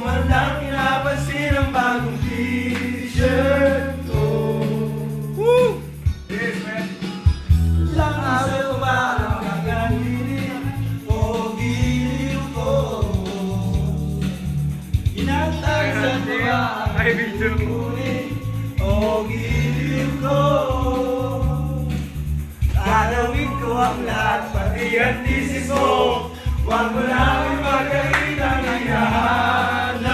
man lang pinapansin ang bagong t-shirt ko. Woo! Yes, man. Lang sa tumarang kakainin o giliw ko. Inatag sa tumarang Ay, video. o giliw ko. Gagawin ko ang lahat, pati ang thesis mo. Huwag mo lang ipagkalit ang hinahanap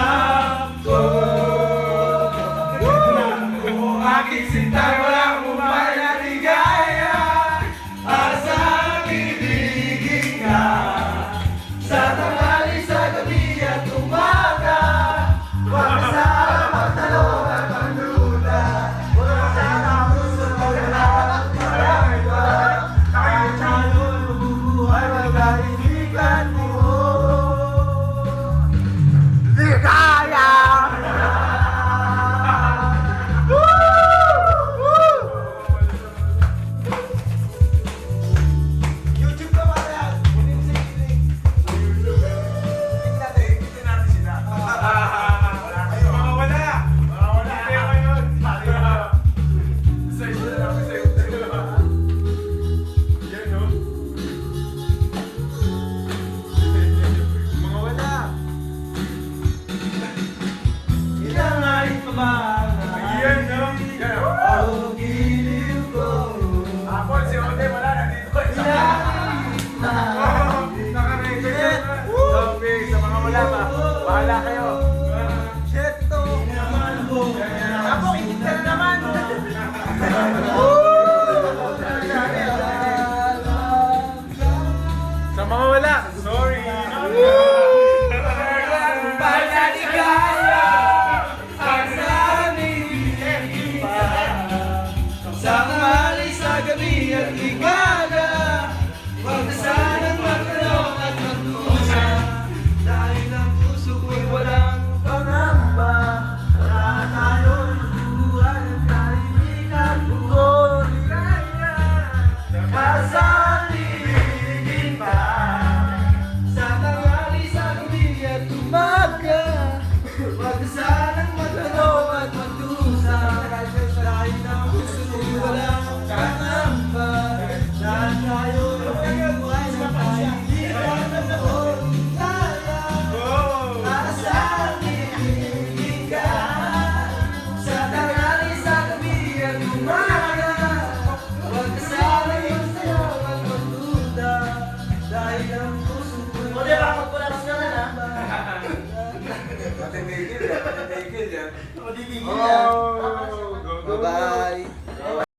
ko. O aking sinta, walang umay na ligaya. Asang ibigin ka sa tanghali, sa gabi at umaga. Huwag ka sana magtanong at magduda. Huwag ka sana gusto maghanap. Marami ba? Kahit sa'yo'y mabubuhay, magkaibigan mo. Di kaya! YouTube ka pala yan. Hindi mo sa kilig. Tingnan natin sila. Wala kayo. Mga wala. Mga wala. Kaya ngayon. Sa'yo na lang. Sa'yo. Yan, no? Mga wala. Ilang ay pa ba? Yan, no? Yan, no? O giliw ko. Ako, si Ode, wala. Nandito. Naka-record yan. Zombie, sa mga wala pa. Bahala kayo. Shit to. Naman ko. Ako, ikit ka na naman. Sa mga wala. Sorry. Para di kaya ang nanibigay pa. Sa kamali, sa gabi at ligaga. Huwag na sanang magtanong at magdusa. Dahil ang puso ko'y walang pangamba. Para tayo'y buhay at kaibigan ko. Ligaya, kasaligin pa. Sa tanghali, sa gabi at umaga. Huwag na sanang magtanong at magdusa. Dahil ang puso ko'y walang pangamba. Dahil tayo'y buhay at kaibigan ko. Ligaya, kasaligin ka. Sa tanghali, sa gabi at umaga. Huwag ka sanang magtanong at magduda. Dahil ang puso ko'y walang pangamba. Patitigil yan. Patitigil yan. Madiligil Oh,